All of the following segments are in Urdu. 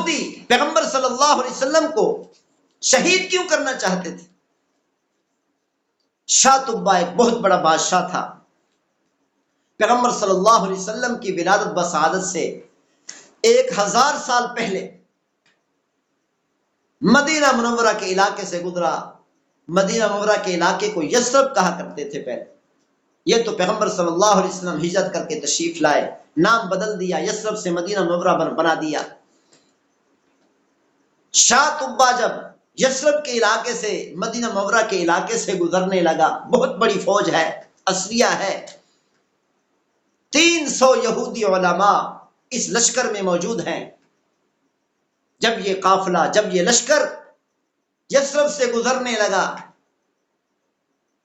یہودی پیغمبر صلی اللہ علیہ وسلم کو شہید کیوں کرنا چاہتے تھے؟ شاتبہ ایک بہت بڑا بادشاہ تھا. پیغمبر صلی اللہ علیہ وسلم کی ولادت بسعادت سے 1000 سال پہلے مدینہ منورہ کے علاقے سے گزرا. مدینہ منورہ کے علاقے کو یثرب کہا کرتے تھے پہلے. یہ تو پیغمبر صلی اللہ علیہ وسلم ہجرت کر کے تشریف لائے، نام بدل دیا، یثرب سے مدینہ منورہ بنا دیا. شاتبہ جب یثرب کے علاقے سے مدینہ منورہ کے علاقے سے گزرنے لگا، بہت بڑی فوج ہے، اسریہ ہے، 300 یہودی علماء اس لشکر میں موجود ہیں. جب یہ قافلہ، جب یہ لشکر یثرب سے گزرنے لگا،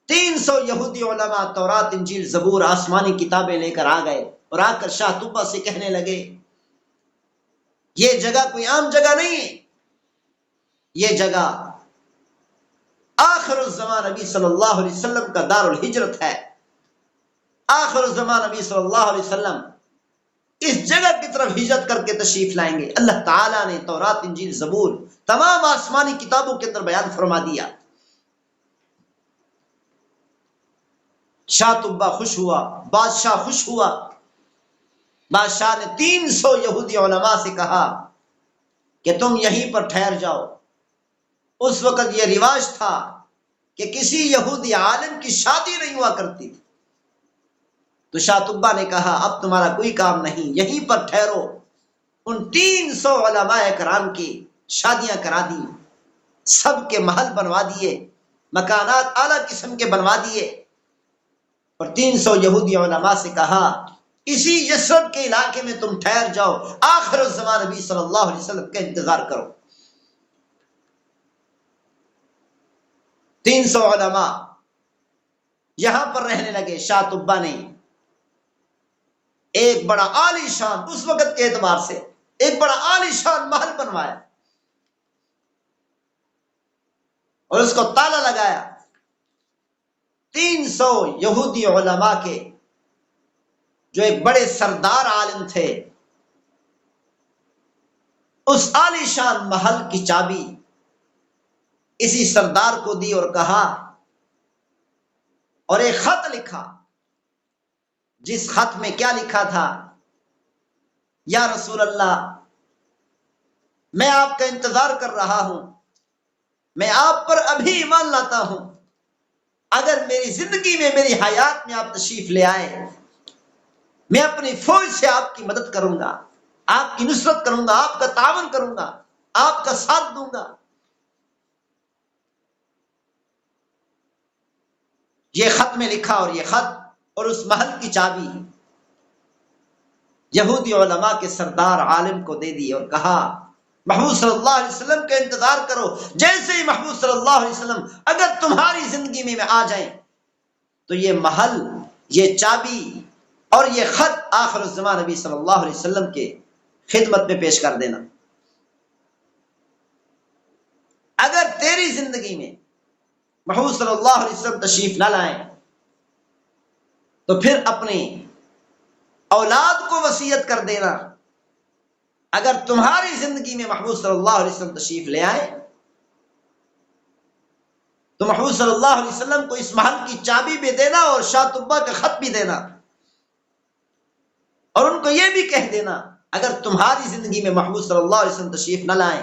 300 یہودی علماء تورات انجیل زبور آسمانی کتابیں لے کر آ گئے اور آ کر شاتبہ سے کہنے لگے یہ جگہ کوئی عام جگہ نہیں ہے، یہ جگہ آخر الزمان نبی صلی اللہ علیہ وسلم کا دار الہجرت ہے. آخر الزمان نبی صلی اللہ علیہ وسلم اس جگہ کی طرف ہجرت کر کے تشریف لائیں گے. اللہ تعالیٰ نے تورات انجیل زبور تمام آسمانی کتابوں کے اندر بیان فرما دیا. شاتبہ خوش ہوا، بادشاہ خوش ہوا. بادشاہ نے 300 یہودی علماء سے کہا کہ تم یہیں پر ٹھہر جاؤ. اس وقت یہ رواج تھا کہ کسی یہودی عالم کی شادی نہیں ہوا کرتی تھی. تو شاتبہ نے کہا اب تمہارا کوئی کام نہیں، یہیں پر ٹھہرو. ان 300 علماء کرام کی شادیاں کرا دی، سب کے محل بنوا دیے، مکانات اعلیٰ قسم کے بنوا دیے. اور 300 یہودی علماء سے کہا اسی یثرب کے علاقے میں تم ٹھہر جاؤ، آخر الزمان نبی صلی اللہ علیہ وسلم کا انتظار کرو. 300 علماء یہاں پر رہنے لگے. شاتبہ نے ایک بڑا عالی شان، اس وقت کے اعتبار سے ایک بڑا عالی شان محل بنوایا اور اس کو تالا لگایا. 300 یہودی علماء کے جو ایک بڑے سردار عالم تھے، اس عالی شان محل کی چابی اسی سردار کو دی اور کہا، اور ایک خط لکھا جس خط میں کیا لکھا تھا، یا رسول اللہ میں آپ کا انتظار کر رہا ہوں، میں آپ پر ابھی ایمان لاتا ہوں، اگر میری زندگی میں، میری حیات میں آپ تشریف لے آئے، میں اپنی فوج سے آپ کی مدد کروں گا، آپ کی نصرت کروں گا، آپ کا تعاون کروں گا، آپ کا ساتھ دوں گا. یہ خط میں لکھا اور یہ خط اور اس محل کی چابی یہودی علماء کے سردار عالم کو دے دی اور کہا محمود صلی اللہ علیہ وسلم کا انتظار کرو. جیسے ہی محمود صلی اللہ علیہ وسلم اگر تمہاری زندگی میں آ جائیں تو یہ محل، یہ چابی اور یہ خط آخر الزمان نبی صلی اللہ علیہ وسلم کے خدمت میں پیش کر دینا. اگر تیری زندگی میں محمود صلی اللہ علیہ وسلم تشریف نہ لائیں تو پھر اپنی اولاد کو وصیت کر دینا، اگر تمہاری زندگی میں محمود صلی اللہ علیہ وسلم تشریف لے آئے تو محمود صلی اللہ علیہ وسلم کو اس محل کی چابی بھی دینا اور شاتبہ کا خط بھی دینا، اور ان کو یہ بھی کہہ دینا اگر تمہاری زندگی میں محمود صلی اللہ علیہ وسلم تشریف نہ لائیں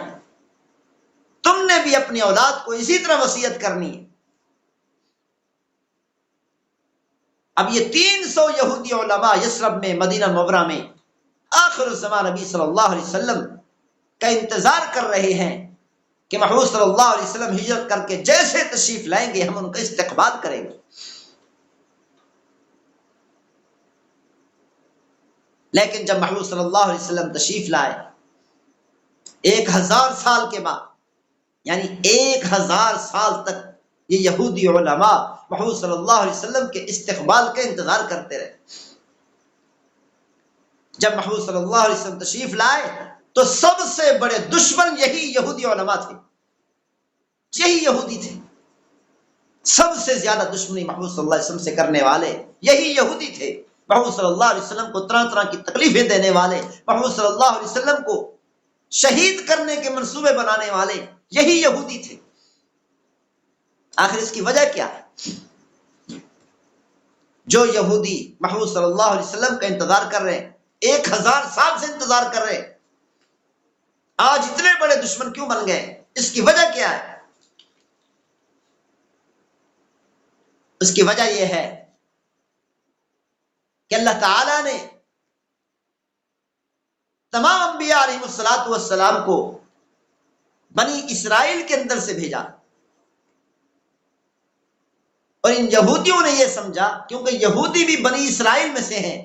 تم نے بھی اپنی اولاد کو اسی طرح وصیت کرنی ہے. اب یہ 300 یہودی علماء یثرب میں، مدینہ منورہ میں آخر الزمان نبی صلی اللہ علیہ وسلم کا انتظار کر رہے ہیں کہ محمود صلی اللہ علیہ وسلم ہجرت کر کے جیسے تشریف لائیں گے ہم ان کا استقبال کریں گے. لیکن جب محمود صلی اللہ علیہ وسلم تشریف لائے 1000 سال کے بعد، یعنی 1000 سال تک یہ یہودی علماء محمود صلی اللہ علیہ وسلم کے استقبال کا انتظار کرتے رہے. جب محمود صلی اللہ علیہ وسلم تشریف لائے تو سب سے بڑے دشمن یہی یہودی علماء تھے، یہی یہودی تھے. سب سے زیادہ دشمنی محمود صلی اللہ علیہ وسلم سے کرنے والے یہی یہودی تھے. محمود صلی اللہ علیہ وسلم کو طرح طرح کی تکلیفیں دینے والے، محمود صلی اللہ علیہ وسلم کو شہید کرنے کے منصوبے بنانے والے یہی یہودی تھے۔ آخر اس کی وجہ کیا ہے؟ جو یہودی محمود صلی اللہ علیہ وسلم کا انتظار کر رہے ہیں، 1000 سال سے انتظار کر رہے ہیں، آج اتنے بڑے دشمن کیوں بن گئے؟ اس کی وجہ کیا ہے؟ اس کی وجہ یہ ہے کہ اللہ تعالی نے تمام انبیاء علیہ الصلوۃ والسلام کو بنی اسرائیل کے اندر سے بھیجا، اور ان یہودیوں نے یہ سمجھا، کیونکہ یہودی بھی بنی اسرائیل میں سے ہیں،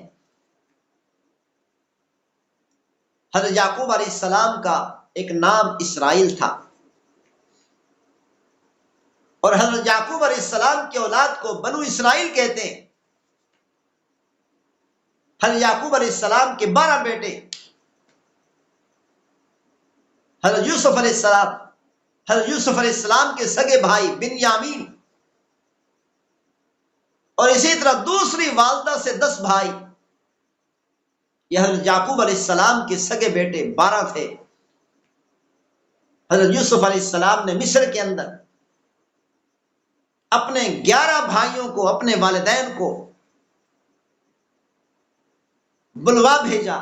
حضرت یعقوب علیہ السلام کا ایک نام اسرائیل تھا، اور حضرت یعقوب علیہ السلام کی اولاد کو بنو اسرائیل کہتے ہیں۔ حضرت یعقوب علیہ السلام کے 12 بیٹے، حضرت یوسف علیہ السلام، حضرت یوسف علیہ السلام کے سگے بھائی بنیامین، اور اسی طرح دوسری والدہ سے 10 بھائی، یہ حضرت یعقوب علیہ السلام کے سگے بیٹے 12 تھے۔ حضرت یوسف علیہ السلام نے مصر کے اندر اپنے 11 بھائیوں کو، اپنے والدین کو بلوا بھیجا۔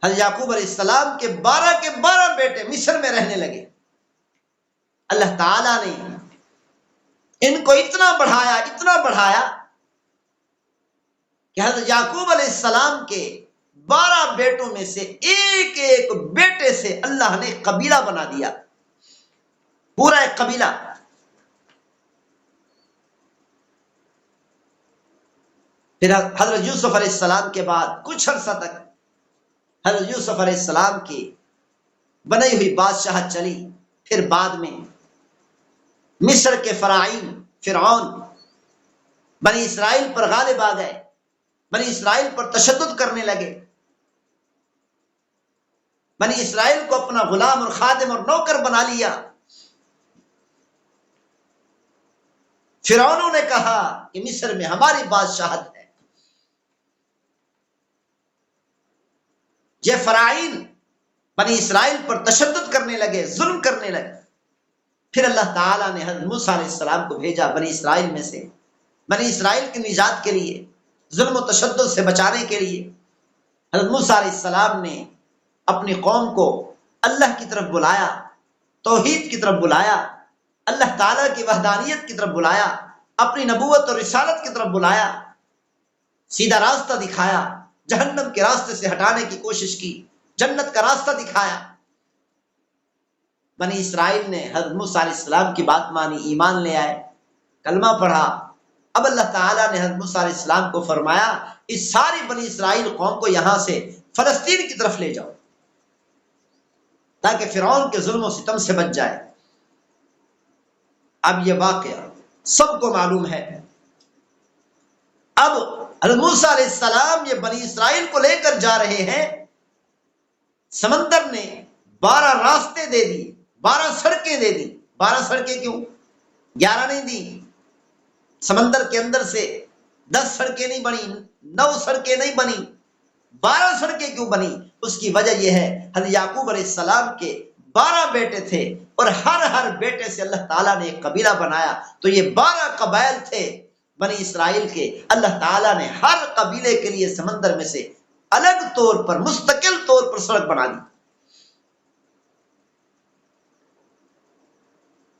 حضرت یعقوب علیہ السلام کے 12 کے 12 بیٹے مصر میں رہنے لگے۔ اللہ تعالیٰ نے ان کو اتنا بڑھایا کہ حضرت یعقوب علیہ السلام کے 12 بیٹوں میں سے ایک ایک بیٹے سے اللہ نے قبیلہ بنا دیا، پورا ایک قبیلہ۔ پھر حضرت یوسف علیہ السلام کے بعد کچھ عرصہ تک حضرت یوسف علیہ السلام کی بنائی ہوئی بادشاہت چلی۔ پھر بعد میں مصر کے فرعون بنی اسرائیل پر غالب آ گئے، بنی اسرائیل پر تشدد کرنے لگے، بنی اسرائیل کو اپنا غلام اور خادم اور نوکر بنا لیا۔ فرعونوں نے کہا کہ مصر میں ہماری بادشاہت ہے۔ یہ فرعون بنی اسرائیل پر تشدد کرنے لگے، ظلم کرنے لگے۔ پھر اللہ تعالیٰ نے حضرت موسیٰ علیہ السلام کو بھیجا بنی اسرائیل میں سے، بنی اسرائیل کی نجات کے لیے، ظلم و تشدد سے بچانے کے لیے۔ حضرت موسیٰ علیہ السلام نے اپنی قوم کو اللہ کی طرف بلایا، توحید کی طرف بلایا، اللہ تعالیٰ کی وحدانیت کی طرف بلایا، اپنی نبوت اور رسالت کی طرف بلایا، سیدھا راستہ دکھایا، جہنم کے راستے سے ہٹانے کی کوشش کی، جنت کا راستہ دکھایا۔ بنی اسرائیل نے حضرت موسیٰ علیہ السلام کی بات مانی، ایمان لے آئے، کلمہ پڑھا۔ اب اللہ تعالیٰ نے حضرت موسیٰ علیہ السلام کو فرمایا، اس ساری بنی اسرائیل قوم کو یہاں سے فلسطین کی طرف لے جاؤ، تاکہ فرعون کے ظلم و ستم سے بچ جائے۔ اب یہ واقعہ سب کو معلوم ہے۔ اب حضرت موسیٰ علیہ السلام یہ بنی اسرائیل کو لے کر جا رہے ہیں، سمندر نے 12 راستے دے دی، 12 سڑکیں دے دی۔ 12 سڑکیں کیوں؟ 11 نہیں دی۔ سمندر کے اندر سے 10 سڑکیں نہیں بنی، 9 سڑکیں نہیں بنی، 12 سڑکیں کیوں بنی؟ اس کی وجہ یہ ہے، حضرت یعقوب علیہ السلام کے 12 بیٹے تھے، اور ہر بیٹے سے اللہ تعالیٰ نے ایک قبیلہ بنایا، تو یہ 12 قبائل تھے بنی اسرائیل کے۔ اللہ تعالیٰ نے ہر قبیلے کے لیے سمندر میں سے الگ طور پر، مستقل طور پر سڑک بنا دی۔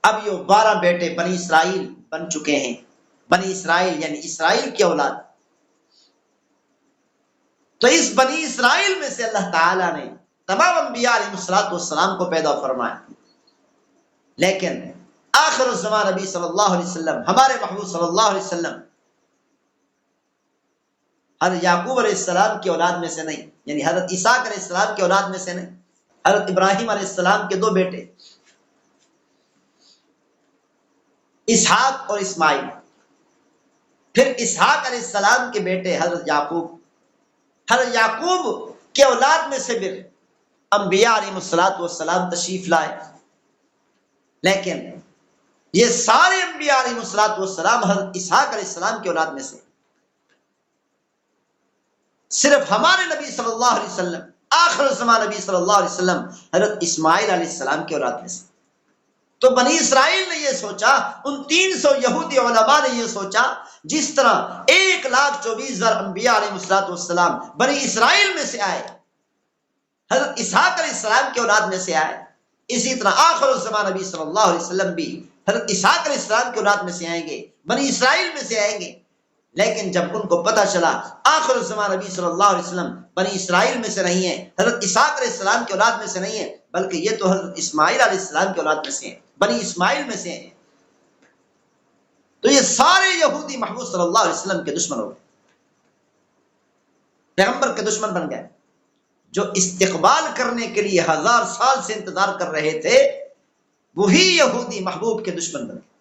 اب یہ 12 بیٹے بنی اسرائیل بن چکے ہیں۔ بنی اسرائیل یعنی اسرائیل کی اولاد۔ تو اس بنی اسرائیل میں سے اللہ تعالیٰ نے تمام انبیاء علیہ السلام کو پیدا فرمایا، لیکن آخر الزمان نبی صلی اللہ علیہ وسلم، ہمارے محبوب صلی اللہ علیہ وسلم، حضرت یعقوب علیہ السلام کی اولاد میں سے نہیں، یعنی حضرت اسحاق علیہ السلام کی اولاد میں سے نہیں، حضرت ابراہیم علیہ السلام کے 2 بیٹے اسحاق اور اسماعیل، پھر اسحاق علیہ السلام کے بیٹے حضرت یعقوب، حضرت یعقوب کے اولاد میں سے پھر انبیاء علیہ السلام تشریف لائے۔ لیکن یہ سارے انبیاء علیہ السلام حضرت اسحاق علیہ السلام کی اولاد میں سے، صرف ہمارے نبی صلی اللہ علیہ وسلم آخر الزمان نبی صلی اللہ علیہ وسلم حضرت اسماعیل علیہ السلام کی اولاد میں سے. تو بنی اسرائیل نے یہ سوچا، ان 300 یہودی علماء نے یہ سوچا، جس طرح 1,24,000 انبیاء علیہ السلام بنی اسرائیل میں سے آئے، حضرت اسحاق علیہ السلام کی اولاد میں سے آئے، اسی طرح آخر الزمان نبی صلی اللہ علیہ وسلم بھی حضرت اسحاق علیہ السلام کی اولاد میں سے آئیں گے، بنی اسرائیل میں سے آئیں گے. لیکن جب ان کو پتہ چلا آخر الزمان نبی صلی اللہ علیہ وسلم بنی اسرائیل میں سے نہیں ہیں، حضرت اسحاق علیہ السلام کی اولاد میں سے نہیں ہیں، بلکہ یہ تو حضرت اسماعیل علیہ السلام کی اولاد میں سے ہیں، بنی اسماعیل میں سے ہیں، تو یہ سارے یہودی محبوب صلی اللہ علیہ وسلم کے دشمن ہو گئے، پیغمبر کے دشمن بن گئے. جو استقبال کرنے کے لیے 1000 سال سے انتظار کر رہے تھے، وہی یہودی محبوب کے دشمن بن گئے.